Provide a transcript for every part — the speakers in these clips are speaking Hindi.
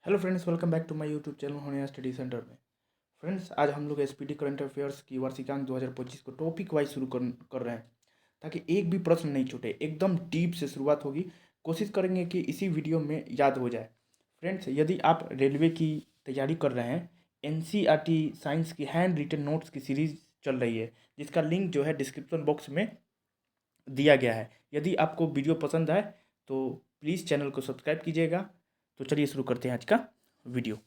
Hello friends, welcome back to my YouTube channel Honiya study centre में। फ्रेंड्स, आज हम लोग एसपीटी करंट अफेयर्स की वार्षिकांक 2025 को टॉपिक वाइज शुरू कर रहे हैं ताकि एक भी प्रश्न नहीं छूटे। एकदम डीप से शुरुआत होगी। कोशिश करेंगे कि इसी वीडियो में याद हो जाए। फ्रेंड्स, यदि आप रेलवे की तैयारी कर रहे हैं, एनसीईआरटी साइंस की हैंड रिटन नोट्स की सीरीज चल रही है, जिसका लिंक जो है डिस्क्रिप्शन बॉक्स में दिया गया है। यदि आपको वीडियो पसंद आए तो प्लीज़ चैनल को सब्सक्राइब कीजिएगा। तो चलिए शुरू करते हैं आज का वीडियो।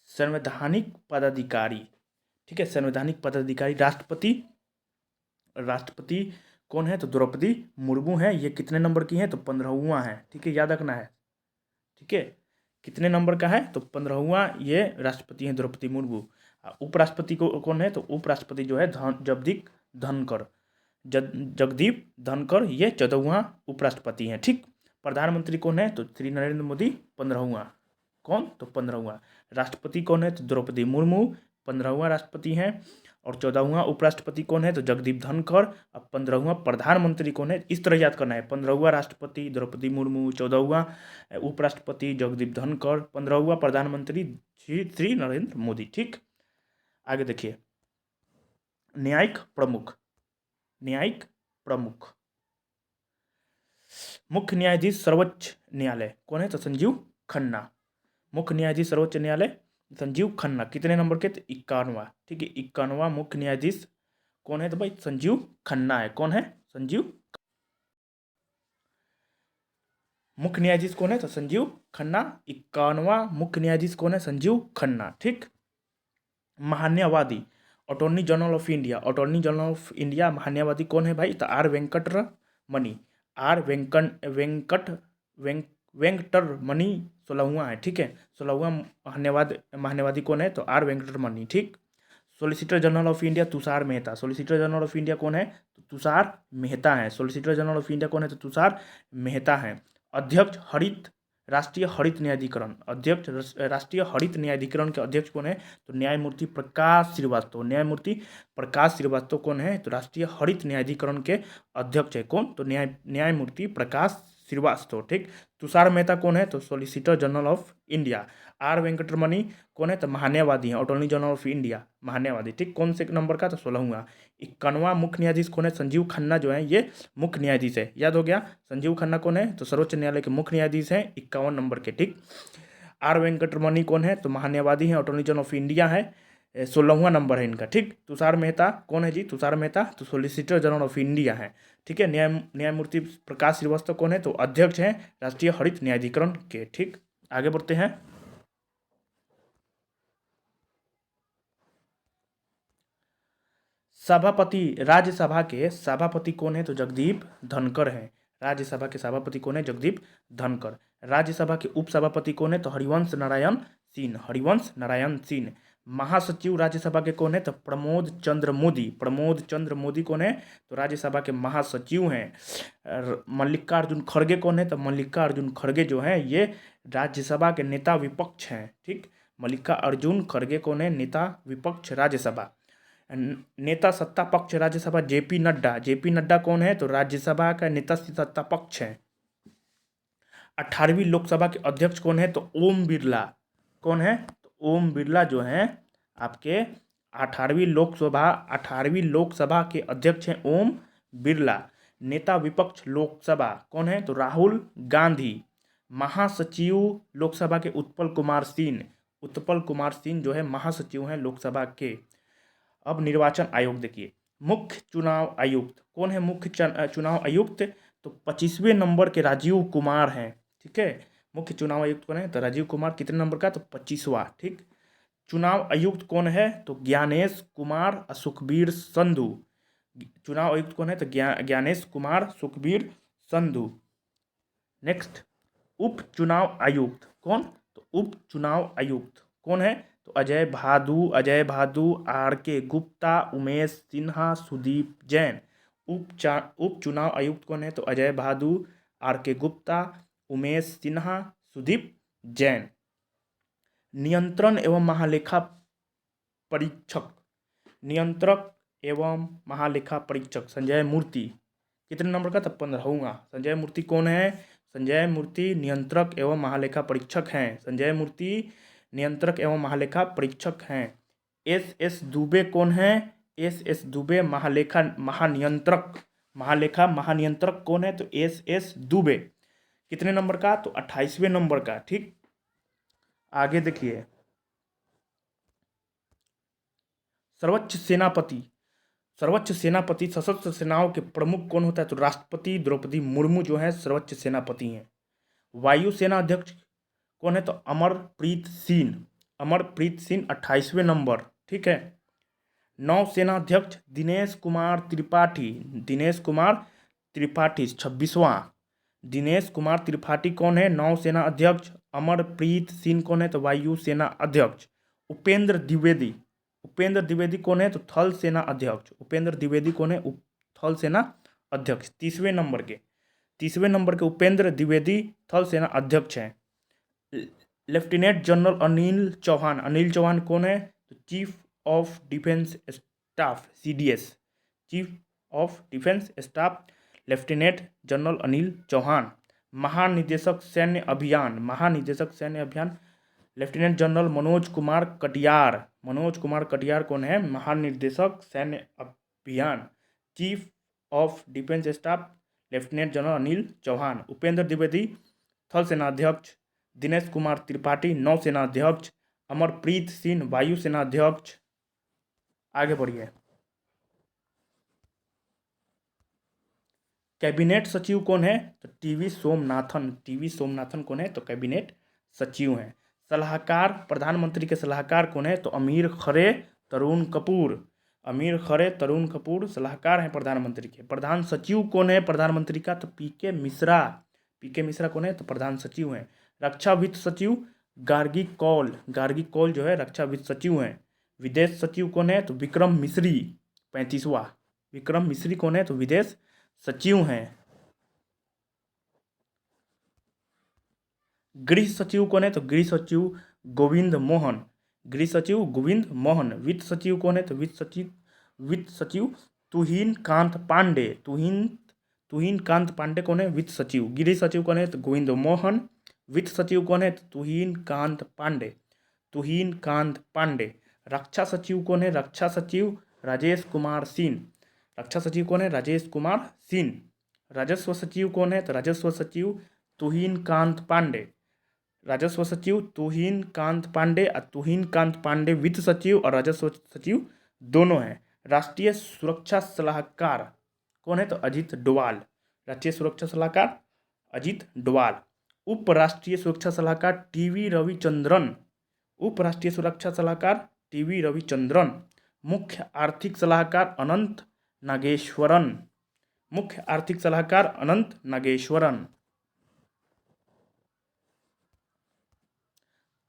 संवैधानिक पदाधिकारी, ठीक है। संवैधानिक पदाधिकारी राष्ट्रपति। राष्ट्रपति कौन है? तो द्रौपदी मुर्मू है। ये कितने नंबर की हैं? तो 15वां है, ठीक है, याद रखना है, ठीक है। कितने नंबर का है? तो 15वां ये राष्ट्रपति हैं द्रौपदी मुर्मू। उपराष्ट्रपति को कौन है? तो उपराष्ट्रपति जो है जगदीप धनखड़। जगदीप धनखड़ ये 14वां उपराष्ट्रपति हैं, ठीक। प्रधानमंत्री कौन है? तो श्री नरेंद्र मोदी 15वां। कौन? तो 15वां। राष्ट्रपति कौन है? तो द्रौपदी मुर्मू 15वां राष्ट्रपति हैं। और 14वां उपराष्ट्रपति कौन है? तो जगदीप धनखड़। अब 15वां प्रधानमंत्री कौन है? इस तरह याद करना है। 15वां राष्ट्रपति द्रौपदी मुर्मू, 14वां उपराष्ट्रपति जगदीप धनखड़, 15वां प्रधानमंत्री श्री नरेंद्र मोदी, ठीक। आगे देखिए, न्यायिक प्रमुख। न्यायिक प्रमुख, मुख्य न्यायाधीश सर्वोच्च न्यायालय कौन है? तो संजीव खन्ना। मुख्य न्यायाधीश सर्वोच्च न्यायालय संजीव खन्ना कितने नंबर के? तो 51वां, ठीक है। 51वां मुख्य न्यायाधीश कौन है? तो भाई संजीव खन्ना है। कौन है? संजीव। मुख्य न्यायाधीश कौन है? तो संजीव खन्ना। 51वां मुख्य न्यायाधीश कौन है? संजीव खन्ना, ठीक। महान्यायवादी, attorney general of India. Attorney general of India महान्यायवादी कौन है भाई? तो आर वेंकटरमणि। आर वेंकटरमणि 16वां है, ठीक है। 16वां महान्यायवादी कौन है? तो आर वेंकटरमणि, ठीक। Solicitor general of India Tushar Mehta. Solicitor general of India कौन है? तो तुषार मेहता है। सॉलिसिटर जनरल ऑफ इंडिया कौन है? तो तुषार मेहता है। अध्यक्ष हरित राष्ट्रीय हरित न्यायाधिकरण। अध्यक्ष राष्ट्रीय हरित न्यायाधिकरण के अध्यक्ष कौन है? तो न्यायमूर्ति प्रकाश श्रीवास्तव। न्यायमूर्ति प्रकाश श्रीवास्तव कौन है? तो राष्ट्रीय हरित न्यायाधिकरण के अध्यक्ष है। कौन? तो न्यायमूर्ति प्रकाश श्रीवास्तव, ठीक। तुषार मेहता कौन है? तो solicitor general of India. R Venkataramani कौन है? तो महान्यायवादी है, अटॉर्नी जनरल ऑफ इंडिया महान्यायवादी, ठीक। कौन से नंबर का? तो 16वां। 51वां मुख्य न्यायाधीश कौन है? संजीव खन्ना जो है ये मुख्य न्यायाधीश है, याद हो गया। संजीव खन्ना कौन है? तो सर्वोच्च न्यायालय के मुख्य न्यायाधीश हैं, 51 नंबर के, ठीक। आर वेंकटरमणि कौन है? तो महान्यायवादी हैं, अटॉर्नी जनरल ऑफ इंडिया है, 16वां नंबर है इनका, ठीक। तुषार मेहता कौन है जी? तुषार मेहता तो सॉलिसिटर जनरल ऑफ इंडिया है, ठीक है। न्यायमूर्ति प्रकाश श्रीवास्तव कौन है? तो अध्यक्ष हैं राष्ट्रीय हरित न्यायाधिकरण के, ठीक। आगे बढ़ते हैं। सभापति, राज्यसभा के सभापति कौन है? तो जगदीप धनखड़ है। राज्यसभा के सभापति कौन है? जगदीप धनखड़। राज्यसभा के उपसभापति कौन है? तो हरिवंश नारायण सिंह। हरिवंश नारायण सिंह। महासचिव राज्यसभा के कौन है? तो प्रमोद चंद्र मोदी। प्रमोद चंद्र मोदी कौन है? तो राज्यसभा के महासचिव हैं। मल्लिकार्जुन खड़गे कौन है? तो मल्लिकार्जुन खड़गे जो हैं ये राज्यसभा के नेता विपक्ष हैं, ठीक। मल्लिकार्जुन खड़गे कौन है? नेता विपक्ष राज्यसभा। नेता सत्ता पक्ष राज्यसभा जेपी नड्डा। जेपी नड्डा कौन है? तो राज्यसभा का नेता सत्ता पक्ष है। 18वीं लोकसभा के अध्यक्ष कौन है? तो ओम बिरला। कौन है? तो ओम बिरला जो है आपके 18वीं लोकसभा के अध्यक्ष हैं ओम बिरला। नेता विपक्ष लोकसभा कौन है? तो राहुल गांधी। महासचिव लोकसभा के उत्पल कुमार सिंह। उत्पल कुमार सिंह जो है महासचिव हैं लोकसभा के। अब निर्वाचन आयोग देखिए, मुख्य चुनाव आयुक्त कौन है? मुख्य चुनाव आयुक्त तो 25वें नंबर के राजीव कुमार हैं, ठीक है। मुख्य चुनाव आयुक्त कौन है? तो राजीव कुमार कितने नंबर का? तो 25वां, ठीक। चुनाव आयुक्त कौन है? तो ज्ञानेश कुमार सुखबीर संधू। चुनाव आयुक्त कौन है? तो ज्ञानेश कुमार सुखबीर संधू। नेक्स्ट, उप चुनाव आयुक्त कौन? तो उप चुनाव आयुक्त कौन है? तो अजय भादु, आर के गुप्ता, उमेश सिन्हा, सुदीप जैन। उप चुनाव आयुक्त कौन है? तो अजय भादु, आर के गुप्ता, उमेश सिन्हा, सुदीप जैन। नियंत्रण एवं महालेखा परीक्षक, नियंत्रक एवं महालेखा परीक्षक संजय मूर्ति। कितने नंबर का? तो 15वां। संजय मूर्ति कौन है? संजय मूर्ति नियंत्रक एवं महालेखा परीक्षक हैं। संजय मूर्ति नियंत्रक एवं महालेखा परीक्षक हैं। एस दुबे कौन है? एस दुबे महालेखा महानियंत्रक, महालेखा महानियंत्रक कौन है? तो एस दुबे। कितने नंबर का? तो 28वें नंबर का। ठीक, आगे देखिए। सर्वोच्च सेनापति, सर्वोच्च सेनापति सशस्त्र सेनाओं के प्रमुख कौन होता है? तो राष्ट्रपति द्रौपदी मुर्मू जो है सर्वोच्च सेनापति हैं। वायुसेना अध्यक्ष कौन है? तो अमरप्रीत सिंह, अमरप्रीत सिंह 28वें नंबर। ठीक है। नौसेना अध्यक्ष दिनेश कुमार त्रिपाठी, दिनेश कुमार त्रिपाठी 26वां। दिनेश कुमार त्रिपाठी कौन है? नौसेना अध्यक्ष। अमरप्रीत सिंह कौन है? तो वायुसेना अध्यक्ष। उपेंद्र द्विवेदी, उपेंद्र द्विवेदी कौन है? तो थल सेना अध्यक्ष। उपेंद्र द्विवेदी कौन है? थल सेना अध्यक्ष। 30वें नंबर के, 30वें नंबर के उपेंद्र द्विवेदी थल सेना अध्यक्ष हैं। लेफ्टिनेंट जनरल अनिल चौहान, अनिल चौहान कौन है? तो chief of defence staff, CDS, chief of defence staff lieutenant general Anil Chauhan. महानिदेशक सैन्य अभियान, महानिदेशक सैन्य अभियान लेफ्टिनेंट जनरल मनोज कुमार कटियार। मनोज कुमार कटियार कौन है? महानिदेशक सैन्य अभियान। Chief of defence staff lieutenant general Anil Chauhan. Upendra Dwivedi थल सेनाध्यक्ष। दिनेश कुमार त्रिपाठी नौसेनाध्यक्ष। अमरप्रीत सिंह वायुसेनाध्यक्ष। आगे बढ़िए। कैबिनेट सचिव कौन है? तो टीवी सोमनाथन, टीवी सोमनाथन कौन है? तो कैबिनेट सचिव हैं। सलाहकार, प्रधानमंत्री के सलाहकार कौन है? तो अमीर खरे तरुण कपूर, अमीर खरे तरुण कपूर सलाहकार हैं प्रधानमंत्री के। प्रधान सचिव कौन है प्रधानमंत्री का? तो PK मिश्रा, PK मिश्रा कौन है? तो प्रधान सचिव हैं। रक्षा वित्त सचिव गार्गी कौल, गार्गी कौल जो है रक्षा वित्त सचिव हैं। विदेश सचिव कौन है? तो विक्रम मिश्री 35वां। विक्रम मिश्री कौन है? तो विदेश सचिव हैं। गृह सचिव कौन है? तो गृह सचिव गोविंद मोहन, गृह सचिव गोविंद मोहन। वित्त सचिव कौन है? तो वित्त सचिव तुहिन कांत पांडे, तुहिन कांत पांडे कौन है? वित्त सचिव। गृह सचिव कौन है? तो गोविंद मोहन। वित्त सचिव कौन है? तो तुहिन कांत पांडे, तुहिन कांत पांडे। रक्षा सचिव कौन है? रक्षा सचिव राजेश कुमार सिंह, रक्षा सचिव कौन है? राजेश कुमार सिंह। राजस्व सचिव कौन है? तो राजस्व सचिव तुहिन कांत पांडे, राजस्व सचिव तुहिन कांत पांडे। तुहिन कांत पांडे वित्त सचिव और राजस्व सचिव दोनों हैं। राष्ट्रीय सुरक्षा सलाहकार कौन है? तो अजीत डोवाल, राष्ट्रीय सुरक्षा सलाहकार अजीत डोवाल। उप राष्ट्रीय सुरक्षा सलाहकार TV रविचंद्रन, उप राष्ट्रीय सुरक्षा सलाहकार TV रविचंद्रन। मुख्य आर्थिक सलाहकार अनंत नागेश्वरन, मुख्य आर्थिक सलाहकार अनंत नागेश्वरन।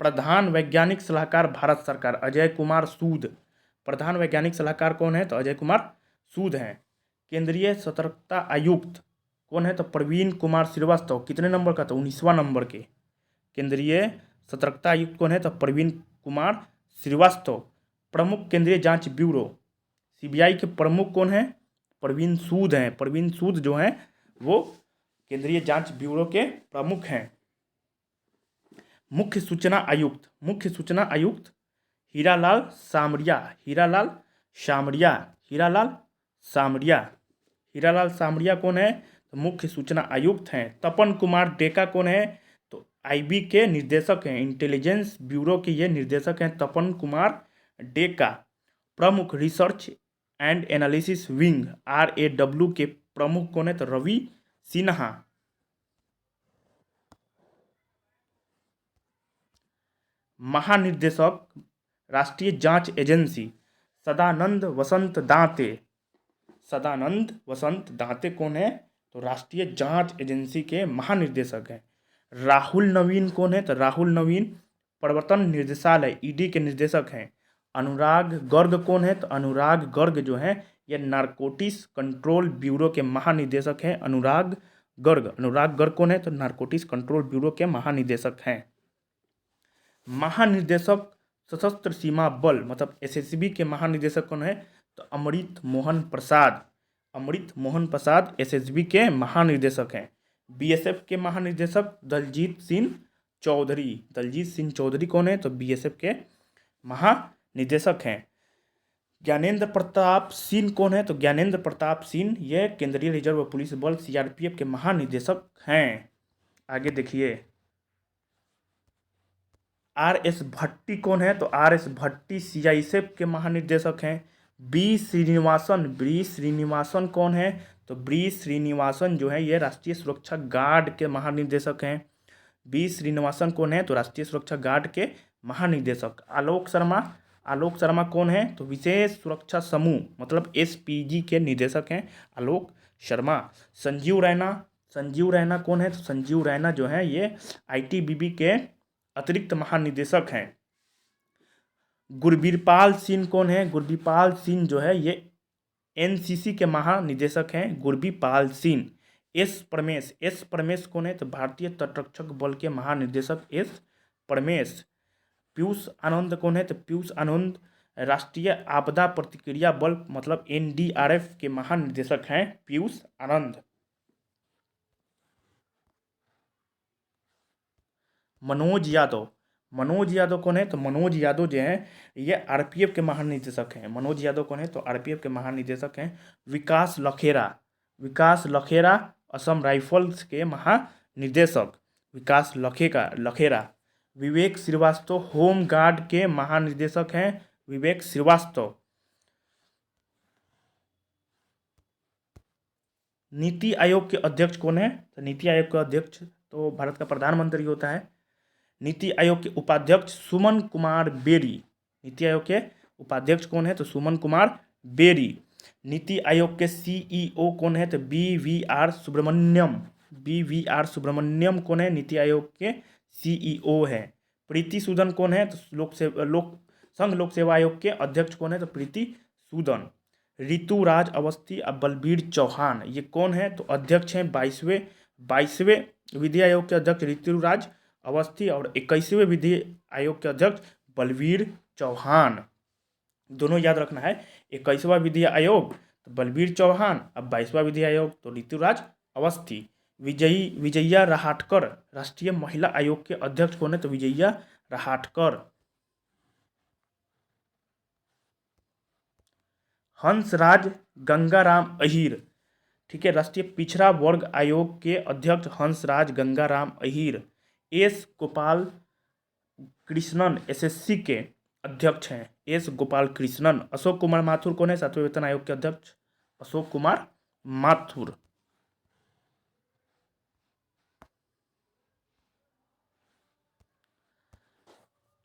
प्रधान वैज्ञानिक सलाहकार भारत सरकार अजय कुमार सूद, प्रधान वैज्ञानिक सलाहकार कौन है? तो अजय कुमार सूद हैं। केंद्रीय सतर्कता आयुक्त कौन है? तो प्रवीण कुमार श्रीवास्तव। कितने नंबर का? तो 19वां नंबर के। केंद्रीय सतर्कता आयुक्त कौन है? तो प्रवीण कुमार श्रीवास्तव। प्रमुख केंद्रीय जांच ब्यूरो CBI के प्रमुख कौन है? प्रवीण सूद हैं। प्रवीण सूद जो हैं वो केंद्रीय जांच ब्यूरो के प्रमुख हैं। मुख्य सूचना आयुक्त, मुख्य सूचना आयुक्त हीरालाल सामरिया, हीरालाल सामरिया, हीरालाल सामरिया। हीरालाल सामरिया कौन है? तो मुख्य सूचना आयुक्त हैं। तपन कुमार डेका कौन है? तो IB के निर्देशक हैं, इंटेलिजेंस ब्यूरो के ये निर्देशक हैं तपन कुमार डेका। प्रमुख research and analysis wing RAW के प्रमुख कौन है? तो रवि सिन्हा। महानिदेशक राष्ट्रीय जांच एजेंसी सदानंद वसंत दांते, सदानंद वसंत दांते कौन है? तो राष्ट्रीय जांच एजेंसी के महानिदेशक हैं। राहुल नवीन कौन है? तो राहुल नवीन प्रवर्तन निर्देशालय ED के निर्देशक हैं। अनुराग गर्ग कौन है? तो अनुराग गर्ग जो है ये नारकोटिक्स कंट्रोल ब्यूरो के महानिदेशक हैं। अनुराग गर्ग, अनुराग गर्ग कौन है? तो नारकोटिक्स कंट्रोल ब्यूरो के महानिदेशक हैं। महानिदेशक सशस्त्र सीमा बल मतलब एसएसबी के महानिदेशक कौन है? तो अमृत मोहन प्रसाद। अमृत मोहन प्रसाद एसएसबी के महानिदेशक हैं। बीएसएफ के महानिदेशक दलजीत सिंह चौधरी। दलजीत सिंह चौधरी कौन है? तो बीएसएफ के महानिदेशक हैं। ज्ञानेंद्र प्रताप सिंह कौन है? तो ज्ञानेंद्र प्रताप सिंह ये केंद्रीय रिजर्व पुलिस बल सीआरपीएफ के महानिदेशक हैं। आगे देखिए, आर एस भट्टी कौन है? तो आर एस भट्टी सीआईएसएफ के महानिदेशक हैं। बी श्रीनिवासन कौन है? तो बी श्रीनिवासन जो है ये राष्ट्रीय सुरक्षा गार्ड के महानिदेशक हैं। बी श्रीनिवासन कौन है? तो राष्ट्रीय सुरक्षा गार्ड के महानिदेशक। आलोक शर्मा कौन है? तो विशेष सुरक्षा समूह मतलब एसपीजी के निदेशक हैं आलोक शर्मा। संजीव रैना कौन है? तो संजीव रैना जो है ये आईटीबीपी के अतिरिक्त महानिदेशक हैं। गुरबीरपाल सिंह कौन है? गुरबीरपाल सिंह जो है ये एनसीसी के महानिदेशक हैं गुरबीरपाल सिंह। एस परमेश कौन है? तो भारतीय तटरक्षक बल के महानिदेशक एस परमेश। पीयूष आनंद कौन है? तो पीयूष आनंद राष्ट्रीय आपदा प्रतिक्रिया बल मतलब एनडीआरएफ के महानिदेशक हैं पीयूष आनंद। मनोज यादव कौन है? तो मनोज यादव जो है ये आरपीएफ के महानिदेशक हैं। मनोज यादव कौन है? तो आरपीएफ के महानिदेशक हैं। विकास लखेरा असम राइफल्स के महानिदेशक विकास लखेरा। विवेक श्रीवास्तव होम गार्ड के महानिदेशक हैं विवेक श्रीवास्तव। नीति आयोग के अध्यक्ष कौन है? तो नीति आयोग का अध्यक्ष तो भारत का प्रधानमंत्री होता है। नीति आयोग के उपाध्यक्ष सुमन कुमार बेरी। नीति आयोग के उपाध्यक्ष कौन है? तो सुमन कुमार बेरी। नीति आयोग के सीईओ कौन है? तो बीवीआर सुब्रमण्यम कौन है? नीति आयोग के सीईओ है। प्रीति सूदन कौन है? तो संघ लोक सेवा आयोग के अध्यक्ष कौन है? तो प्रीति सूदन। ऋतुराज अवस्थी और बलबीर चौहान ये कौन है? तो अध्यक्ष हैं 22वें विधि आयोग के अध्यक्ष ऋतुराज अवस्थी और 21वें विधि आयोग के अध्यक्ष बलबीर चौहान। दोनों याद रखना है, 21वां विधि आयोग तो बलबीर चौहान, अब 22वां विधि आयोग तो ऋतुराज अवस्थी। विजया रहाटकर राष्ट्रीय महिला आयोग के अध्यक्ष कौन है? तो विजया रहाटकर। हंसराज गंगाराम अहीर, ठीक है, राष्ट्रीय पिछड़ा वर्ग आयोग के अध्यक्ष हंसराज गंगाराम अहीर। एस गोपाल कृष्णन एसएससी के अध्यक्ष हैं एस गोपाल कृष्णन। अशोक कुमार माथुर कौन है? 7वें वेतन आयोग के अध्यक्ष अशोक कुमार माथुर।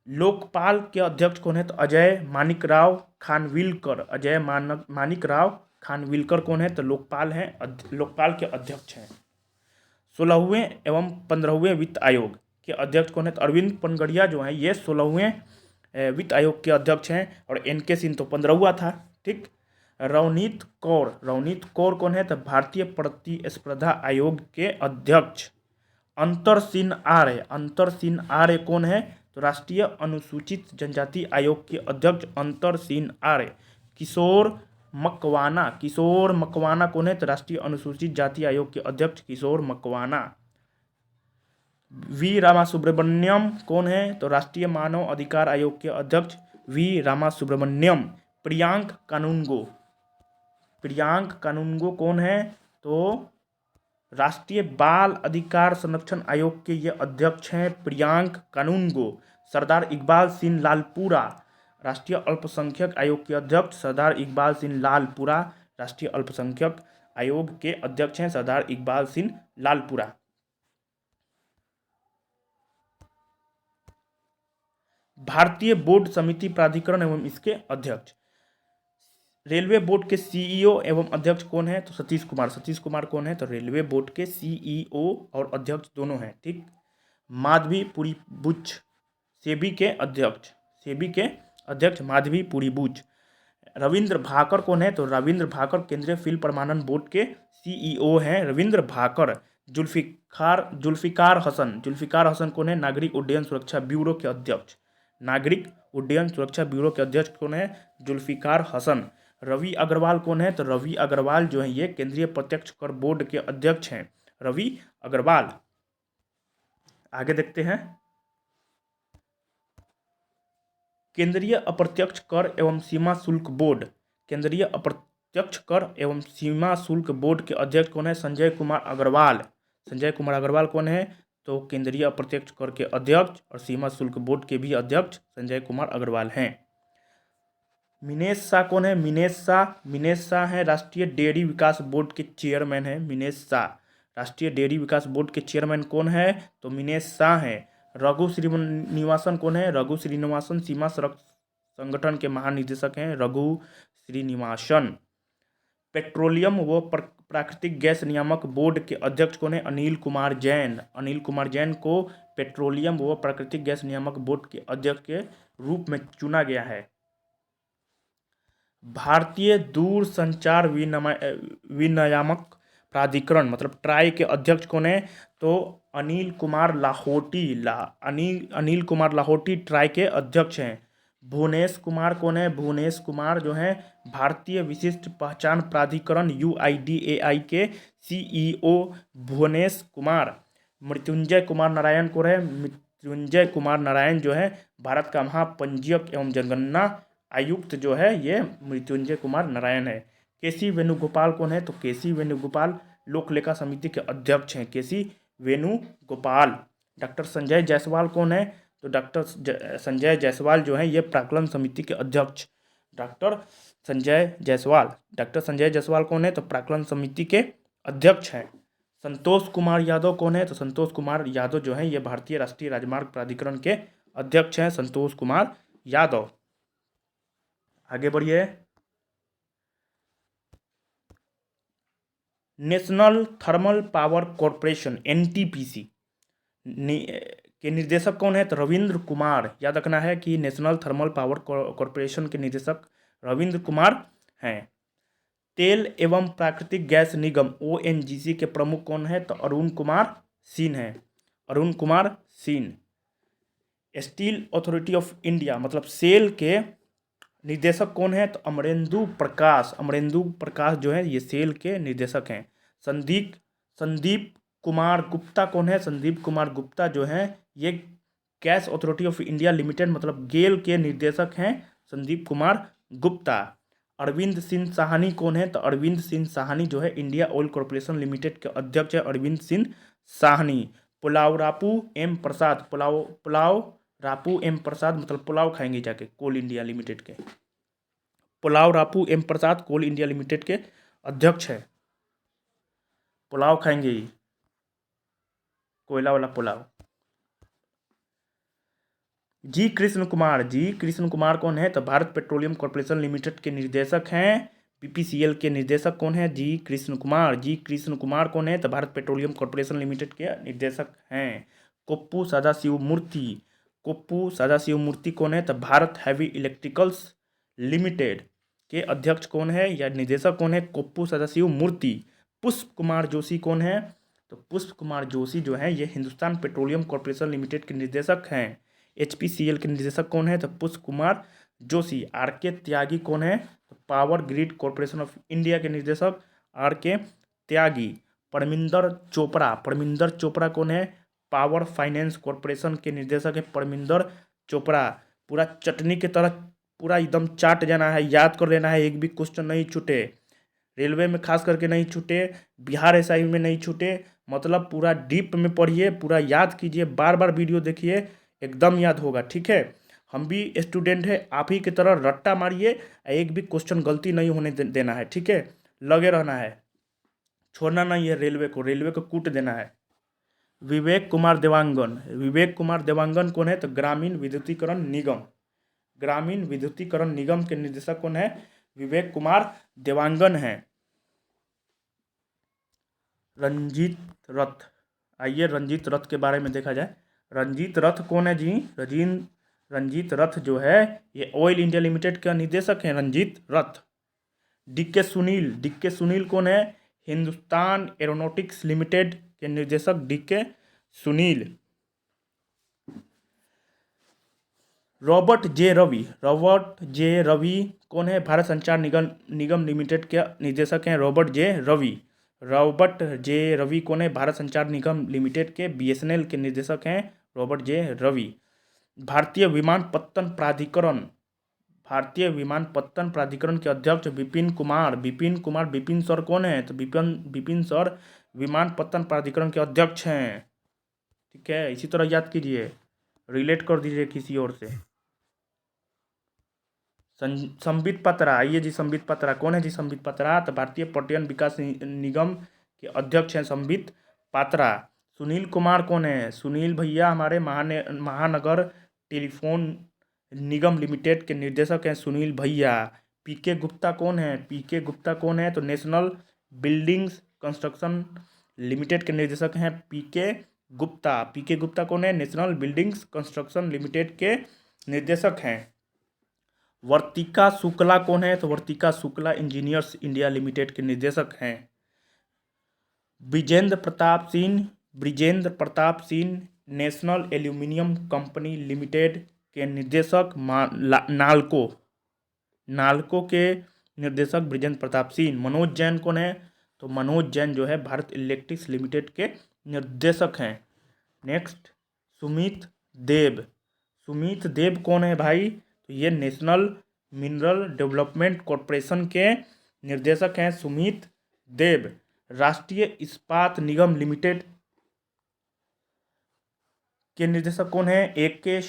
लोकपाल के अध्यक्ष कौन है? तो अजय मानिकराव खानविलकर कौन है? तो लोकपाल के अध्यक्ष हैं। 16वें एवं 15वें वित्त आयोग के अध्यक्ष कौन है? तो अरविंद पनगड़िया जो है ये 16वें वित्त आयोग के अध्यक्ष हैं और एनके सिंह तो 15वां था। ठीक। रवनीत कौर कौन है? तो भारतीय प्रतिस्पर्धा आयोग के अध्यक्ष। अंतर सिंह आर्य कौन है? तो राष्ट्रीय अनुसूचित जनजाति आयोग के अध्यक्ष अंतर सिंह आर्य। किशोर मकवाना कौन है? तो राष्ट्रीय अनुसूचित जाति आयोग के अध्यक्ष किशोर मकवाना। वी रामासुब्रमण्यम कौन है? तो राष्ट्रीय मानव अधिकार आयोग के अध्यक्ष वी रामासुब्रमण्यम। प्रियांक कानूनगो कौन है? तो राष्ट्रीय बाल अधिकार संरक्षण आयोग के ये अध्यक्ष हैं प्रियांक कानूनगो। सरदार इकबाल सिंह लालपुरा राष्ट्रीय अल्पसंख्यक आयोग के अध्यक्ष सरदार इकबाल सिंह लालपुरा राष्ट्रीय अल्पसंख्यक आयोग के अध्यक्ष हैं सरदार इकबाल सिंह लालपुरा। भारतीय बोर्ड समिति प्राधिकरण एवं इसके अध्यक्ष। रेलवे बोर्ड के सीईओ एवं अध्यक्ष कौन है? तो सतीश कुमार कौन है? तो रेलवे बोर्ड के सीईओ और अध्यक्ष दोनों हैं। ठीक। माधवी पुरी बुच सेबी के अध्यक्ष माधवी पुरी बुच। रविंद्र भाकर कौन है? तो रविंद्र भाकर केंद्रीय फिल्म प्रमाणन बोर्ड के सीईओ हैं रविंद्र भाकर। जुल्फिकार हसन कौन है? नागरिक उड्डयन सुरक्षा ब्यूरो के अध्यक्ष। नागरिक उड्डयन सुरक्षा ब्यूरो के अध्यक्ष कौन है? जुल्फिकार हसन। रवि अग्रवाल कौन है? तो रवि अग्रवाल जो है ये केंद्रीय प्रत्यक्ष कर बोर्ड के अध्यक्ष हैं, रवि अग्रवाल। आगे देखते हैं, केंद्रीय अप्रत्यक्ष कर एवं सीमा शुल्क बोर्ड। केंद्रीय अप्रत्यक्ष कर एवं सीमा शुल्क बोर्ड के अध्यक्ष कौन है? संजय कुमार अग्रवाल। संजय कुमार अग्रवाल कौन है? तो केंद्रीय अप्रत्यक्ष कर के अध्यक्ष और सीमा शुल्क बोर्ड के भी अध्यक्ष संजय कुमार अग्रवाल हैं। मिनेश शाह कौन है? मिनेश शाह है राष्ट्रीय डेयरी विकास बोर्ड के चेयरमैन है। मिनेश शाह राष्ट्रीय डेयरी विकास बोर्ड के चेयरमैन कौन है? तो मिनेश शाह है। रघु श्रीनिवासन कौन है? रघु श्रीनिवासन सीमा सड़क संगठन के महानिदेशक हैं, रघु श्रीनिवासन। पेट्रोलियम व प्राकृतिक गैस नियामक बोर्ड के अध्यक्ष कौन है? अनिल कुमार जैन। अनिल कुमार जैन को पेट्रोलियम व प्राकृतिक गैस नियामक बोर्ड के अध्यक्ष के रूप में चुना गया है। भारतीय दूरसंचार विनियामक प्राधिकरण मतलब ट्राई के अध्यक्ष कौन है? तो अनिल कुमार लाहोटी ट्राई के अध्यक्ष हैं। भुवनेश कुमार कौन है? भुवनेश कुमार जो है भारतीय विशिष्ट पहचान प्राधिकरण UIDAI के CEO भुवनेश कुमार। मृत्युंजय कुमार नारायण कौन है? मृत्युंजय कुमार नारायण जो है भारत का महापंजीयक एवं जनगणना आयुक्त जो है ये मृत्युंजय कुमार नारायण है। केसी वेणुगोपाल कौन है? तो केसी वेणुगोपाल लोक लेखा समिति के अध्यक्ष हैं, केसी वेणुगोपाल। डॉक्टर संजय जायसवाल कौन है? तो डॉक्टर संजय जायसवाल जो है ये प्राक्कलन समिति के अध्यक्ष। डॉक्टर संजय जायसवाल कौन है? तो प्राक्कलन समिति के अध्यक्ष हैं। संतोष कुमार यादव कौन है? तो संतोष कुमार यादव जो है ये भारतीय राष्ट्रीय राजमार्ग प्राधिकरण के अध्यक्ष हैं, संतोष कुमार यादव। आगे बढ़िए, national thermal power corporation NTPC के निर्देशक कौन है? तो रविंद्र कुमार। याद रखना है कि नेशनल थर्मल पावर कॉर्पोरेशन के निर्देशक रविंद्र कुमार हैं। तेल एवं प्राकृतिक गैस निगम ONGC के प्रमुख कौन है? तो अरुण कुमार सिंह हैं, Arun Kumar Singh. Steel authority of India मतलब सेल के निर्देशक कौन है? तो अमरेंदु प्रकाश जो है ये सेल के निर्देशक हैं। संदीप कुमार गुप्ता कौन है? संदीप कुमार गुप्ता जो है ये gas authority of India limited मतलब गेल के निर्देशक हैं, संदीप कुमार गुप्ता। अरविंद सिंह साहनी कौन है? तो अरविंद सिंह साहनी जो है इंडिया ऑयल कॉर्पोरेशन लिमिटेड के अध्यक्ष है, अरविंद सिंह साहनी। पुलाव रापू एम प्रसाद मतलब पुलाव खाएंगे जाके, कोल इंडिया लिमिटेड के पुलाव रापू एम प्रसाद कोल इंडिया लिमिटेड के अध्यक्ष है। पुलाव खाएंगे, कोयला वाला पुलाव। जी कृष्ण कुमार कौन है? तो भारत पेट्रोलियम कॉर्पोरेशन लिमिटेड के निर्देशक हैं। BPCL के निर्देशक कौन है? जी कृष्ण कुमार कौन है? तो भारत पेट्रोलियम कॉर्पोरेशन लिमिटेड के निर्देशक हैं। कोप्पू सदाशिव मूर्ति कौन है? तो भारत हैवी इलेक्ट्रिकल्स लिमिटेड के अध्यक्ष कौन है या निर्देशक कौन है? कोप्पू सदाशिव मूर्ति। पुष्प कुमार जोशी कौन है? तो पुष्प कुमार जोशी जो है ये हिंदुस्तान पेट्रोलियम कॉर्पोरेशन लिमिटेड के निर्देशक हैं। HPCL के निर्देशक कौन है? तो पुष्प कुमार जोशी। RK त्यागी कौन है? तो power grid corporation of India के निर्देशक RK त्यागी। परमिंदर चोपड़ा कौन है? पावर फाइनेंस कॉर्पोरेशन के निर्देशक है परमिंदर चोपड़ा। पूरा चटनी की तरह पूरा एकदम चाट जाना है, याद कर लेना है, एक भी क्वेश्चन नहीं छूटे, रेलवे में खास करके नहीं छूटे, बिहार SI में नहीं छूटे, मतलब पूरा डीप में पढ़िए, पूरा याद कीजिए, बार बार वीडियो देखिए, एकदम याद होगा। ठीक है, हम भी स्टूडेंट है, आप ही की तरह रट्टा मारिए, एक भी क्वेश्चन गलती नहीं होने देना है। ठीक है, लगे रहना है, छोड़ना नहीं है, रेलवे को कूट देना है। विवेक कुमार देवांगन कौन है? तो ग्रामीण विद्युतीकरण निगम के निर्देशक कौन है? विवेक कुमार देवांगन है। रंजीत रथ, आइए रंजीत रथ के बारे में देखा जाए। रंजीत रथ कौन है जी? रंजीत रथ जो है ये ऑयल इंडिया लिमिटेड का निर्देशक है, रंजीत रथ। डीके सुनील कौन है? हिंदुस्तान एरोनॉटिक्स लिमिटेड के निर्देशक DK Sunil. Robert J Ravi कौन है? भारत संचार निगम लिमिटेड के निर्देशक हैं रॉबर्ट जे रवि कौन है? भारत संचार निगम लिमिटेड के BSNL के निर्देशक हैं रॉबर्ट जे रवि। भारतीय विमानपत्तन प्राधिकरण के अध्यक्ष विपिन सर कौन है? तो विपिन सर विमानपत्तन प्राधिकरण के अध्यक्ष हैं। ठीक है, इसी तरह याद कीजिए, रिलेट कर दीजिए किसी और से। संबित पात्रा, आइए जी, संबित पात्रा कौन है जी? संबित पात्रा तो भारतीय पर्यटन विकास निगम के अध्यक्ष हैं संबित पात्रा। सुनील कुमार कौन है? सुनील भैया हमारे महानगर टेलीफोन निगम लिमिटेड के निर्देशक हैं सुनील भैया। PK गुप्ता कौन है? तो नेशनल बिल्डिंग्स कंस्ट्रक्शन लिमिटेड के निर्देशक हैं PK गुप्ता कौन है? नेशनल बिल्डिंग्स कंस्ट्रक्शन लिमिटेड के निर्देशक हैं। वर्तिका शुक्ला कौन है? तो वर्तिका शुक्ला इंजीनियर्स इंडिया लिमिटेड के निर्देशक हैं। Brijendra Pratap Singh national aluminium company limited के निर्देशक। नालको के निर्देशक ब्रिजेंद्र प्रताप सिंह। मनोज जैन कौन है? तो मनोज जैन जो है भारत इलेक्ट्रिक्स लिमिटेड के निर्देशक हैं। नेक्स्ट, सुमित देव कौन है भाई? तो ये नेशनल मिनरल डेवलपमेंट कॉरपोरेशन के निर्देशक हैं सुमित देव। राष्ट्रीय इस्पात निगम लिमिटेड के निर्देशक कौन है? AK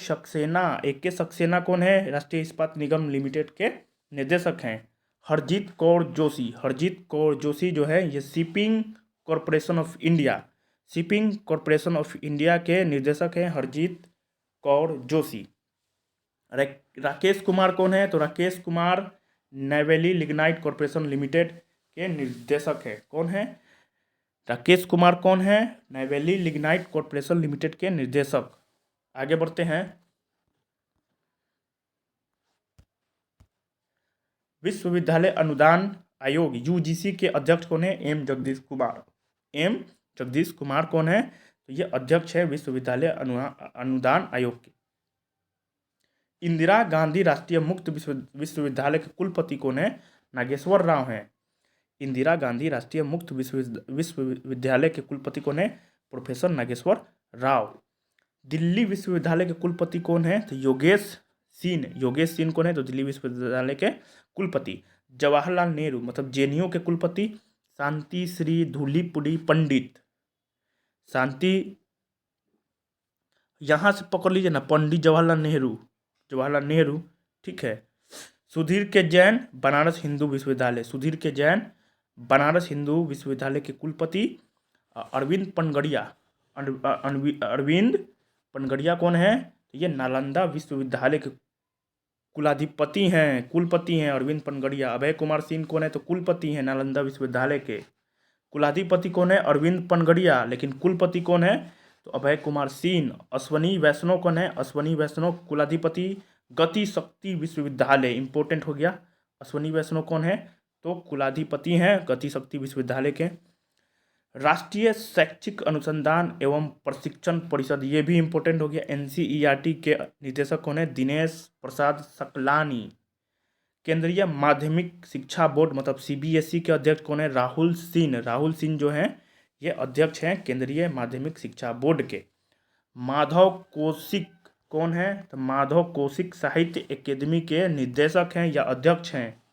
सक्सेना कौन है? राष्ट्रीय इस्पात निगम लिमिटेड के निर्देशक हैं। हरजीत कौर जोशी जो है ये शिपिंग कॉरपोरेशन ऑफ इंडिया के निर्देशक हैं हरजीत कौर जोशी। राकेश कुमार कौन है? तो Rakesh Kumar Neyveli lignite corporation limited के निर्देशक है। कौन है? राकेश कुमार कौन है? नेवेली लिग्नाइट कॉरपोरेशन लिमिटेड के निर्देशक। आगे बढ़ते हैं। विश्वविद्यालय अनुदान आयोग UGC के अध्यक्ष कौन है? एम जगदीश कुमार कौन है? तो ये अध्यक्ष है विश्वविद्यालय अनुदान आयोग के। इंदिरा गांधी राष्ट्रीय मुक्त विश्वविद्यालय के कुलपति कौन है? नागेश्वर राव हैं। इंदिरा गांधी राष्ट्रीय मुक्त विश्वविद्यालय के कुलपति कौन है? प्रोफेसर नागेश्वर राव। दिल्ली विश्वविद्यालय के कुलपति कौन है? तो योगेश सिंह कौन है? तो दिल्ली विश्वविद्यालय के कुलपति। जवाहरलाल नेहरू मतलब JNU के कुलपति शांति श्री धूलीपुड़ी पंडित। शांति यहाँ से पकड़ लीजिए ना, पंडित जवाहरलाल नेहरू। ठीक है। सुधीर के जैन बनारस हिंदू विश्वविद्यालय के कुलपति। अरविंद पनगड़िया कौन है? ये नालंदा विश्वविद्यालय के कुलपति हैं अरविंद पनगड़िया। अभय कुमार सिंह कौन है? तो कुलपति हैं नालंदा विश्वविद्यालय के। कुलाधिपति कौन है? अरविंद पनगड़िया। लेकिन कुलपति कौन है? तो अभय कुमार सिंह। अश्वनी वैष्णव कौन है? अश्वनी वैष्णव कुलाधिपति गति शक्ति विश्वविद्यालय। इंपॉर्टेंट हो गया। अश्वनी वैष्णव कौन है? तो कुलाधिपति हैं गति शक्ति विश्वविद्यालय के। राष्ट्रीय शैक्षिक अनुसंधान एवं प्रशिक्षण परिषद, ये भी इंपॉर्टेंट हो गया। NCERT के निदेशक कौन है? दिनेश प्रसाद सकलानी। केंद्रीय माध्यमिक शिक्षा बोर्ड मतलब CBSE के अध्यक्ष कौन है? राहुल सिंह जो हैं ये अध्यक्ष हैं केंद्रीय माध्यमिक शिक्षा बोर्ड के। माधव कौशिक कौन है? तो माधव कौशिक साहित्य अकेदमी के निर्देशक हैं या अध्यक्ष हैं।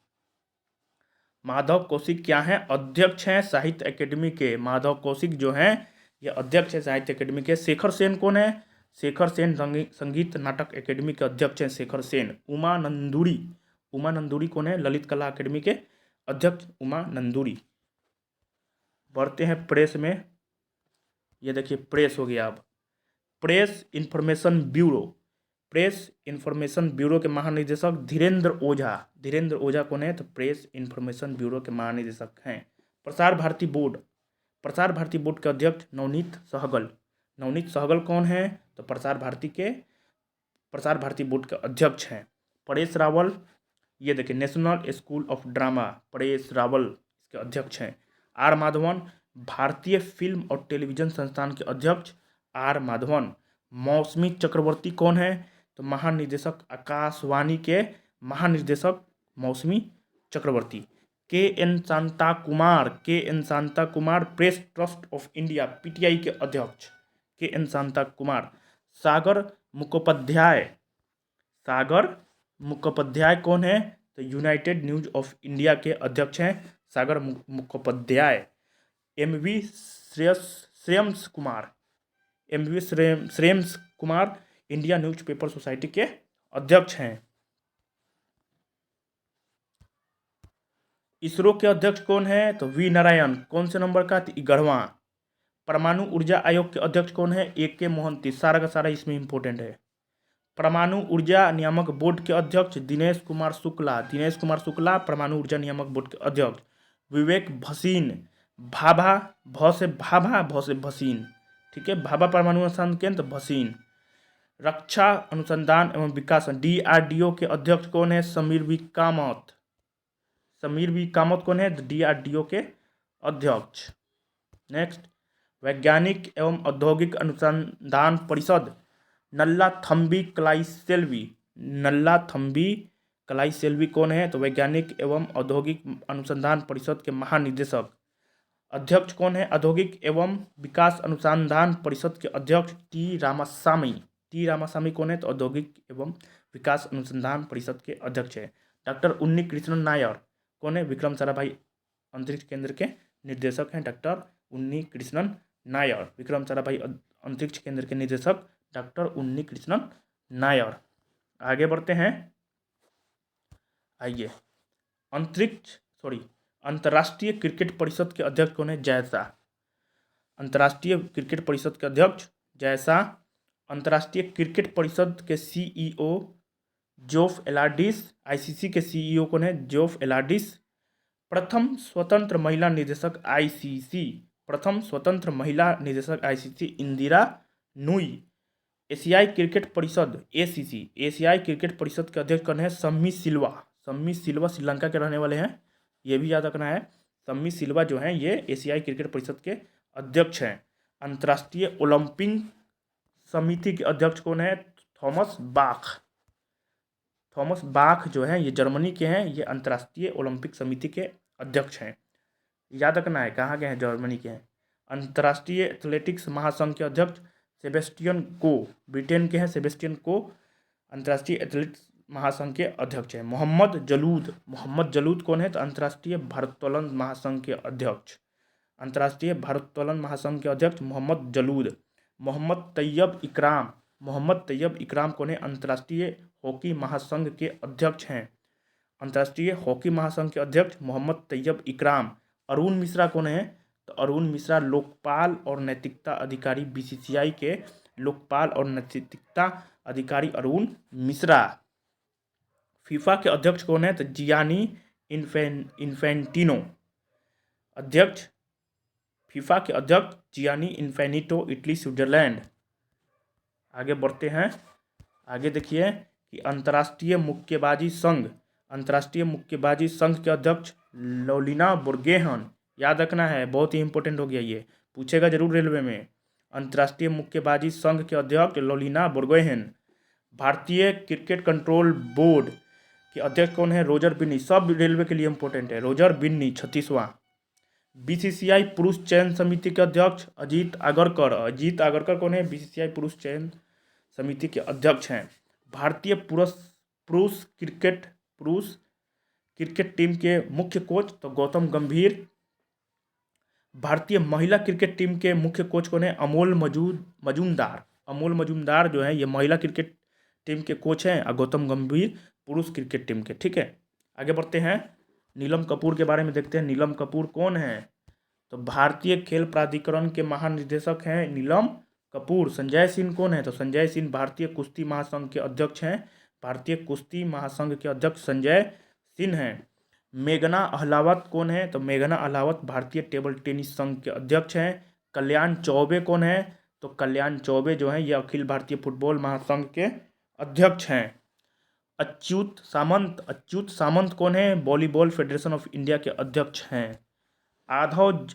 माधव कौशिक क्या हैं? अध्यक्ष हैं साहित्य अकेडमी के। माधव कौशिक जो हैं ये अध्यक्ष है साहित्य अकेडमी के। शेखर सेन कौन है? शेखर सेन संगीत नाटक अकेडमी के अध्यक्ष हैं शेखर सेन। उमा नंदूरी कौन है? ललित कला अकेडमी के अध्यक्ष उमा नंदूरी। बढ़ते हैं प्रेस में। ये देखिए प्रेस हो गया। अब प्रेस इंफॉर्मेशन ब्यूरो के महानिदेशक धीरेन्द्र ओझा कौन है? तो प्रेस इंफॉर्मेशन ब्यूरो के महानिदेशक हैं। प्रसार भारती बोर्ड के अध्यक्ष नवनीत सहगल कौन है? तो प्रसार भारती बोर्ड के अध्यक्ष हैं। परेश रावल, ये देखिए national school of drama, Paresh Rawal इसके अध्यक्ष हैं। R माधवन भारतीय फिल्म और टेलीविजन संस्थान के अध्यक्ष आर माधवन। मौसमी चक्रवर्ती कौन है? तो महानिदेशक आकाशवाणी के महानिदेशक Mausami Chakraborty. K N Shanta Kumar press trust of India PTI के अध्यक्ष के एन शांता कुमार। सागर मुखोपाध्याय कौन है? तो यूनाइटेड न्यूज ऑफ इंडिया के अध्यक्ष हैं Sagar Mukhopadhyay. MV Shreyams Kumar India newspaper society के अध्यक्ष हैं। इसरो के अध्यक्ष कौन है? तो वी नारायण। कौन से नंबर का? 11वां। परमाणु ऊर्जा आयोग के अध्यक्ष कौन है? AK मोहंती। सारा का सारा इसमें इंपॉर्टेंट है। परमाणु ऊर्जा नियामक बोर्ड के अध्यक्ष दिनेश कुमार शुक्ला परमाणु ऊर्जा नियामक बोर्ड के अध्यक्ष। विवेक भसीन। भाभा भ से भसीन, ठीक है। भाभा परमाणु अनुसंधान केंद्र भसीन। रक्षा अनुसंधान एवं विकास DRDO के अध्यक्ष कौन है? समीर वी कामत कौन है? DRDO के अध्यक्ष। नेक्स्ट, वैज्ञानिक एवं औद्योगिक अनुसंधान परिषद नल्लाथम्बी कलाईसेल्वी कौन है? तो वैज्ञानिक एवं औद्योगिक अनुसंधान परिषद के महानिदेशक। अध्यक्ष कौन है? औद्योगिक एवं विकास अनुसंधान परिषद के अध्यक्ष टी रामासामी कौन है? तो औद्योगिक एवं विकास अनुसंधान परिषद के अध्यक्ष है। डॉक्टर उन्नी कृष्णन नायर कौन है? विक्रम साराभाई अंतरिक्ष केंद्र के निर्देशक हैं डॉक्टर उन्नी कृष्णन नायर। विक्रम साराभाई अंतरिक्ष केंद्र के निर्देशक डॉक्टर उन्नी कृष्णन नायर। आगे बढ़ते हैं। आइए, अंतर्राष्ट्रीय क्रिकेट परिषद के अध्यक्ष कौन है? जय शाह। अंतर्राष्ट्रीय क्रिकेट परिषद के अध्यक्ष जय शाह। अंतर्राष्ट्रीय क्रिकेट परिषद के CEO जोफ एलार्डिस। ICC के CEO कौन है? जोफ एलार्डिस। प्रथम स्वतंत्र महिला निदेशक ICC इंदिरा नूई। एशियाई क्रिकेट परिषद ACC एशियाई क्रिकेट परिषद के अध्यक्ष कौन है? सम्मी सिल्वा श्रीलंका के रहने वाले हैं, ये भी याद रखना है। सम्मी सिल्वा जो हैं ये एशियाई क्रिकेट परिषद के अध्यक्ष हैं। अंतर्राष्ट्रीय ओलंपिक समिति के अध्यक्ष कौन है? थॉमस बाख जो हैं ये जर्मनी के हैं, ये अंतर्राष्ट्रीय ओलंपिक समिति के अध्यक्ष हैं। याद रखना है कहाँ के हैं? जर्मनी के हैं। अंतर्राष्ट्रीय एथलेटिक्स महासंघ के अध्यक्ष सेबेस्टियन को, ब्रिटेन के हैं सेबेस्टियन को, अंतर्राष्ट्रीय एथलेटिक्स महासंघ के अध्यक्ष हैं। मोहम्मद जलूद कौन है? तो अंतर्राष्ट्रीय भारोत्तोलन महासंघ के अध्यक्ष। अंतर्राष्ट्रीय भारोत्तोलन महासंघ के अध्यक्ष मोहम्मद जलूद। मोहम्मद तैयब इकराम कौन है? अंतर्राष्ट्रीय हॉकी महासंघ के अध्यक्ष हैं। अंतर्राष्ट्रीय हॉकी महासंघ के अध्यक्ष मोहम्मद तैयब इकराम। अरुण मिश्रा कौन है? तो अरुण मिश्रा लोकपाल और नैतिकता अधिकारी BCCI के लोकपाल और नैतिकता अधिकारी अरुण मिश्रा। फीफा के अध्यक्ष कौन है? तो जियानी इन्फेंटिनो। अध्यक्ष फीफा के अध्यक्ष जियानी इन्फेनिटो, इटली स्विट्जरलैंड। आगे बढ़ते हैं। आगे देखिए कि अंतर्राष्ट्रीय मुक्केबाजी संघ के अध्यक्ष लोलिना बोर्गेहन। याद रखना है, बहुत ही इंपॉर्टेंट हो गया, ये पूछेगा जरूर रेलवे में। अंतर्राष्ट्रीय मुक्केबाजी संघ के अध्यक्ष लोलिना बोर्गोहेन। भारतीय क्रिकेट कंट्रोल बोर्ड के अध्यक्ष कौन है? रोजर बिन्नी। सब रेलवे के लिए इंपॉर्टेंट है। रोजर बिन्नी 36वां। BCCI पुरुष चयन समिति के अध्यक्ष अजीत आगरकर कौन है? BCCI पुरुष चयन समिति के अध्यक्ष हैं। भारतीय पुरुष क्रिकेट टीम के मुख्य कोच तो गौतम गंभीर। भारतीय महिला क्रिकेट टीम के मुख्य कोच कौन है? अमोल मजूमदार जो है ये महिला क्रिकेट टीम के कोच हैं और गौतम गंभीर पुरुष क्रिकेट टीम के। ठीक है, आगे बढ़ते हैं। नीलम कपूर के बारे में देखते हैं। नीलम कपूर कौन है? तो भारतीय खेल प्राधिकरण के महानिदेशक हैं नीलम कपूर। संजय सिंह कौन है? तो संजय सिंह भारतीय कुश्ती महासंघ के अध्यक्ष हैं। भारतीय कुश्ती महासंघ के अध्यक्ष संजय सिंह हैं। मेघना अहलावत कौन है? तो मेघना अहलावत भारतीय टेबल टेनिस संघ के अध्यक्ष हैं। कल्याण चौबे कौन है? तो कल्याण चौबे जो है ये अखिल भारतीय फुटबॉल महासंघ के अध्यक्ष हैं। अच्युत सामंत कौन है? वॉलीबॉल फेडरेशन ऑफ इंडिया के अध्यक्ष हैं। आधव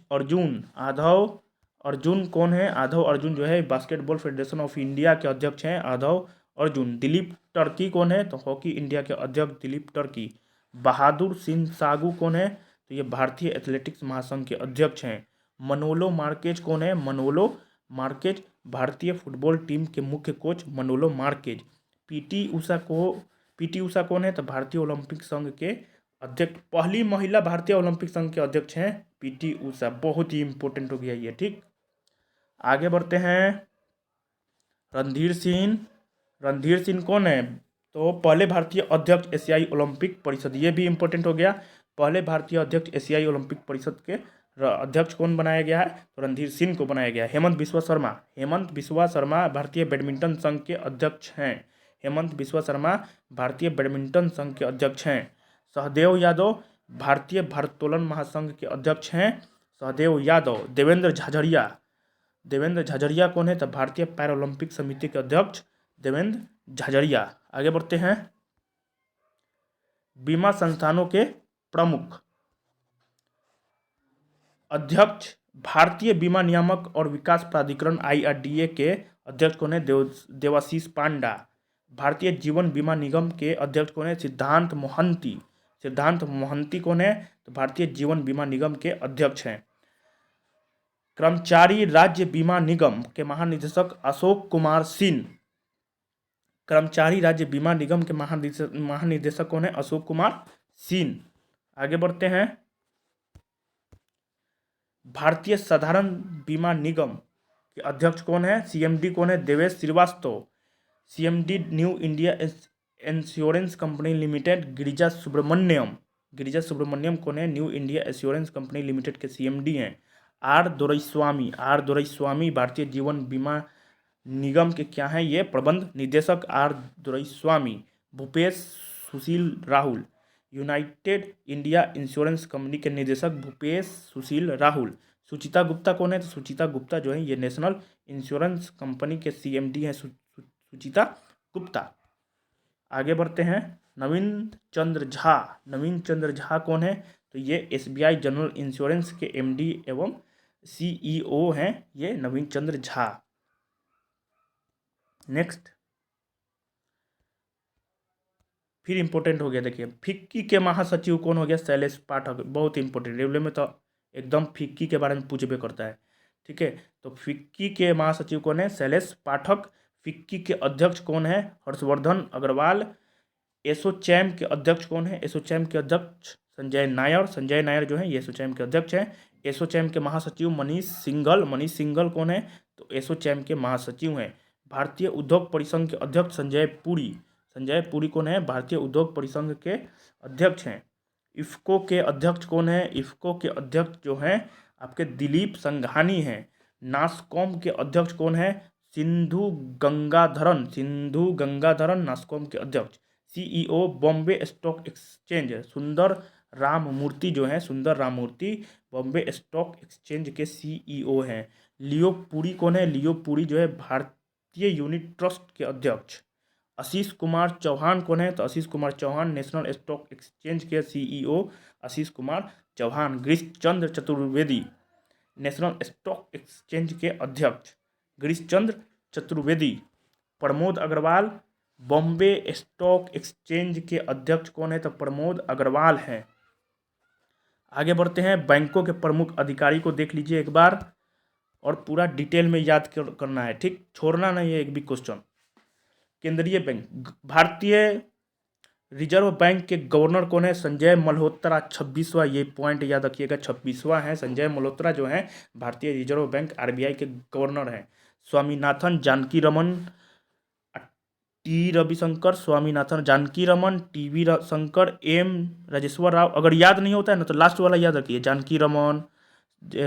अर्जुन कौन है? आधव अर्जुन जो है बास्केटबॉल फेडरेशन ऑफ इंडिया के अध्यक्ष हैं आधव अर्जुन। दिलीप टर्की कौन है? तो हॉकी इंडिया के अध्यक्ष दिलीप टर्की। बहादुर सिंह सागू कौन है? तो ये भारतीय एथलेटिक्स महासंघ के अध्यक्ष हैं। मनोलो मार्केज कौन है? मनोलो मार्केज भारतीय फुटबॉल टीम के मुख्य कोच मनोलो मार्केज। पीटी उषा कौन है? तो भारतीय ओलंपिक संघ के अध्यक्ष, पहली महिला भारतीय ओलंपिक संघ के अध्यक्ष हैं पीटी उषा। बहुत ही इंपॉर्टेंट हो गया ये, ठीक। आगे बढ़ते हैं। रणधीर सिंह कौन है? तो पहले भारतीय अध्यक्ष एशियाई ओलंपिक परिषद, ये भी इंपॉर्टेंट हो गया। पहले भारतीय अध्यक्ष एशियाई ओलंपिक परिषद के अध्यक्ष कौन बनाया गया है? तो रणधीर सिंह को बनाया गया। हेमंत बिस्वा शर्मा भारतीय बैडमिंटन संघ के अध्यक्ष हैं। हेमंत बिस्वा शर्मा भारतीय बैडमिंटन संघ के अध्यक्ष हैं। सहदेव यादव भारतीय भारोत्तोलन महासंघ के अध्यक्ष हैं। सहदेव यादव। देवेंद्र झाझड़िया कौन है? तो भारतीय पैरालंपिक समिति के अध्यक्ष देवेंद्र झाझड़िया। आगे बढ़ते हैं। बीमा संस्थानों के प्रमुख अध्यक्ष, भारतीय बीमा नियामक और विकास प्राधिकरण IRDA के अध्यक्ष कौन है? देवाशीष पांडा। भारतीय जीवन बीमा निगम के अध्यक्ष कौन है? सिद्धांत मोहंती कौन है? तो भारतीय जीवन बीमा निगम के अध्यक्ष हैं। कर्मचारी राज्य बीमा निगम के महानिदेशक अशोक कुमार सिंह। कर्मचारी राज्य बीमा निगम के महानिदेशक कौन है? अशोक कुमार सिंह। आगे बढ़ते हैं। भारतीय साधारण बीमा निगम के अध्यक्ष कौन है? CMD कौन है? Devesh Srivastava. CMD new India insurance company limited Girija Subramanian कौन है? New India insurance company limited के CMD हैं। आर दोरईस्वामी भारतीय जीवन बीमा निगम के क्या हैं? ये प्रबंध निदेशक R Doraiswamy. Bhupesh Sushil Rahul united India insurance company के निदेशक भूपेश सुशील राहुल। सुचिता गुप्ता कौन है? तो सुचिता गुप्ता जो है ये नेशनल इंश्योरेंस कंपनी के CMD हैं सुचिता गुप्ता। आगे बढ़ते हैं। नवीन चंद्र झा कौन है? तो ये SBI जनरल इंश्योरेंस के MD एवं CEO हैं ये नवीन चंद्र झा। नेक्स्ट, फिर इंपॉर्टेंट हो गया, देखिए फिक्की के महासचिव कौन हो गया? शैलेश पाठक। बहुत इंपॉर्टेंट, रेलवे में तो एकदम फिक्की के बारे में पूछबे करता है, ठीक है। तो फिक्की के महासचिव कौन है? शैलेश पाठक। फिक्की के अध्यक्ष कौन है? हर्षवर्धन अग्रवाल। एसोचैम के अध्यक्ष कौन है? एसोचैम के अध्यक्ष संजय नायर जो है ये एसोचैम के अध्यक्ष हैं। एसोचैम के महासचिव मनीष सिंघल कौन है? तो एसोचैम के महासचिव हैं। भारतीय उद्योग परिसंघ के अध्यक्ष संजय पुरी कौन है? भारतीय उद्योग परिसंघ के अध्यक्ष हैं। इफ्को के अध्यक्ष कौन है? इफ्को के अध्यक्ष जो हैं आपके दिलीप संघानी हैं। नासकॉम के अध्यक्ष कौन है? सिंधु गंगाधरन नासकॉम के अध्यक्ष। CEO बॉम्बे स्टॉक एक्सचेंज सुंदर राम मूर्ति बॉम्बे स्टॉक एक्सचेंज के CEO हैं। लियो पुरी कौन है? लियो पुरी जो है भारतीय यूनिट ट्रस्ट के अध्यक्ष। आशीष कुमार चौहान कौन है? तो Ashish Kumar Chauhan national stock exchange के CEO Ashish Kumar Chauhan. Girish Chandra Chaturvedi national stock exchange के अध्यक्ष गिरीश चंद्र चतुर्वेदी। प्रमोद अग्रवाल बॉम्बे स्टॉक एक्सचेंज के अध्यक्ष कौन है? तो प्रमोद अग्रवाल हैं। आगे बढ़ते हैं। बैंकों के प्रमुख अधिकारी को देख लीजिए एक बार और पूरा डिटेल में याद करना है, ठीक, छोड़ना नहीं है एक भी क्वेश्चन। केंद्रीय बैंक, भारतीय रिजर्व बैंक के गवर्नर कौन है? संजय मल्होत्रा। 26वां, ये पॉइंट याद रखिएगा, 26वां है। संजय मल्होत्रा जो है भारतीय रिजर्व बैंक RBI के गवर्नर हैं। Swaminathan जानकीरमन T Ravishankar, Swaminathan जानकीरमन, TV Shankar, M Rajeshwar Rao. अगर याद नहीं होता है ना तो लास्ट वाला याद रखिए, जानकीरमन,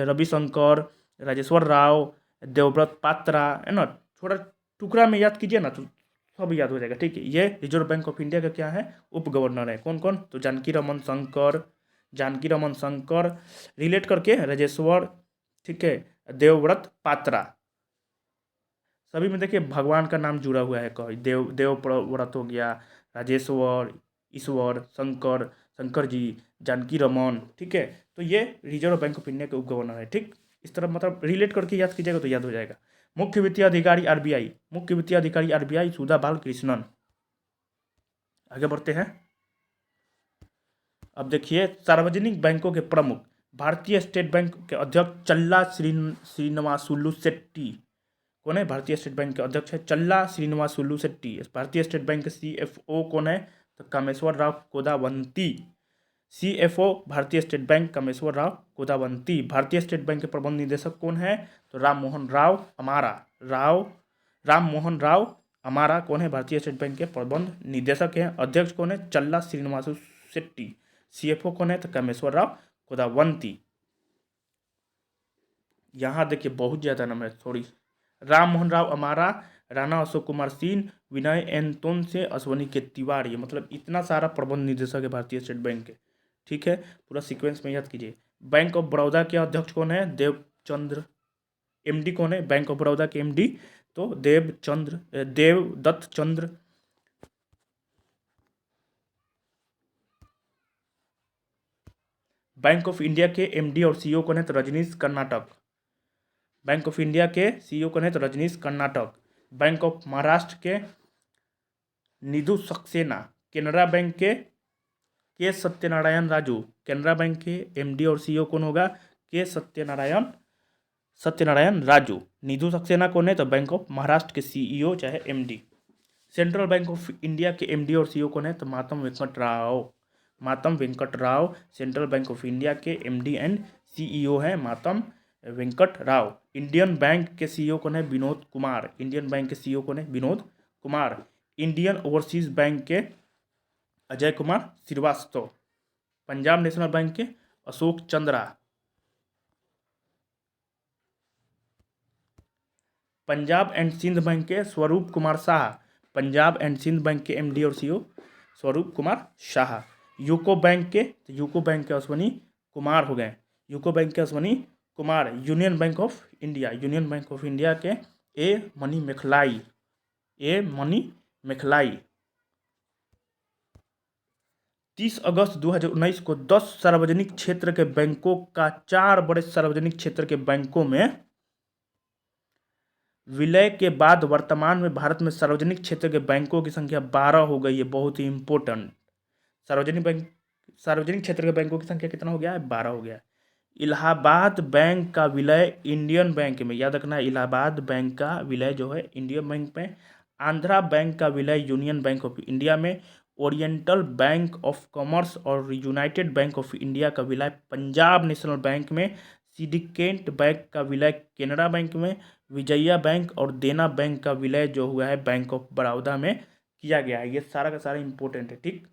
रविशंकर, राजेश्वर राव, देवव्रत पात्रा, है ना। थोड़ा टुकड़ा में याद कीजिए ना तो सब याद हो जाएगा, ठीक है। ये रिजर्व बैंक ऑफ इंडिया का क्या है? उप गवर्नर है। कौन कौन? तो जानकीरमन शंकर रिलेट करके राजेश्वर, ठीक है, देवव्रत पात्रा। सभी में देखिए भगवान का नाम जुड़ा हुआ है। कहीं देवव्रत हो गया, राजेश्वर, ईश्वर, शंकर जी, जानकी रमन, ठीक है। तो ये रिजर्व बैंक ऑफ इंडिया के उप गवर्नर है, ठीक। इस तरह मतलब रिलेट करके याद कीजिएगा तो याद हो जाएगा। मुख्य वित्तीय अधिकारी आरबीआई, मुख्य वित्तीय अधिकारी आरबीआई सुधा बालकृष्णन। आगे बढ़ते हैं। अब देखिए सार्वजनिक बैंकों के प्रमुख, भारतीय स्टेट बैंक के अध्यक्ष चल्ला श्रीनिवासुलु शेट्टी। कौन है? भारतीय स्टेट बैंक के अध्यक्ष है चल्ला श्रीनिवासुलु शेट्टी। भारतीय स्टेट बैंक के सीएफओ कौन है? तो कामेश्वर राव कोदावंती। सीएफओ भारतीय स्टेट बैंक कामेश्वर राव कोदावंती। भारतीय स्टेट बैंक के प्रबंध निदेशक कौन है? तो राम मोहन राव अमारा। राम मोहन राव अमारा कौन है? भारतीय स्टेट बैंक के प्रबंध निदेशक हैं। अध्यक्ष कौन है? चल्ला श्रीनिवासु शेट्टी। सीएफओ कौन है? तो कामेश्वर राव कोदावंती। यहाँ देखिए बहुत ज्यादा नाम है, सॉरी। राम मोहन राव अमारा, राणा अशोक कुमार सिंह, विनय एन तोन से, अश्वनी के तिवारी। मतलब इतना सारा प्रबंध निदेशक है भारतीय स्टेट बैंक के, ठीक है। पूरा सीक्वेंस में याद कीजिए। बैंक ऑफ बड़ौदा के अध्यक्ष कौन है? देवचंद्र। एमडी कौन है बैंक ऑफ बड़ौदा के? एमडी तो Devdatta Chand. Bank of India के एमडी और सीईओ कौन है? तो Rajneesh Karnatak. Bank of India के सीईओ कौन है? तो रजनीश कर्नाटक। बैंक ऑफ महाराष्ट्र के निधु सक्सेना। केनरा बैंक के सत्यनारायण राजू। केनरा बैंक के एमडी और सीईओ कौन होगा? के सत्यनारायण राजू। निधु सक्सेना कौन है? तो बैंक ऑफ महाराष्ट्र के सीईओ चाहे MD. Central bank of India के एमडी और सीईओ कौन है? तो Matam Venkata Rao. Central bank of India के एमडी एंड सीईओ है मातम वेंकट राव। इंडियन बैंक के सीईओ कौन है? विनोद कुमार। इंडियन बैंक के सीईओ कौन है? Vinod Kumar. Indian overseas bank के अजय कुमार श्रीवास्तव। पंजाब नेशनल बैंक के अशोक चंद्रा। पंजाब एंड सिंध बैंक के स्वरूप कुमार शाह। पंजाब एंड सिंध बैंक के एमडी और सीईओ स्वरूप कुमार शाह। यूको बैंक के अश्वनी कुमार हो गए। यूको बैंक के Ashwani Kumar. Union bank of India के ए मनी मेखलाई। 30 अगस्त 2019 को 10 सार्वजनिक क्षेत्र के बैंकों का 4 बड़े सार्वजनिक क्षेत्र के बैंकों में विलय के बाद वर्तमान में भारत में सार्वजनिक क्षेत्र के बैंकों की संख्या 12 हो गई है। बहुत ही इंपॉर्टेंट। सार्वजनिक क्षेत्र के बैंकों की संख्या कितना हो गया है? 12 हो गया है। इलाहाबाद बैंक का विलय इंडियन बैंक में, याद रखना है, इलाहाबाद बैंक का विलय जो है इंडियन बैंक में। आंध्रा बैंक का विलय यूनियन बैंक ऑफ इंडिया में। ओरिएंटल बैंक ऑफ कॉमर्स और यूनाइटेड बैंक ऑफ इंडिया का विलय पंजाब नेशनल बैंक में। सिंडिकेट बैंक का विलय केनरा बैंक में। विजया बैंक और देना बैंक का विलय जो हुआ है बैंक ऑफ बड़ौदा में किया गया है। ये सारा का सारा इंपॉर्टेंट है, ठीक।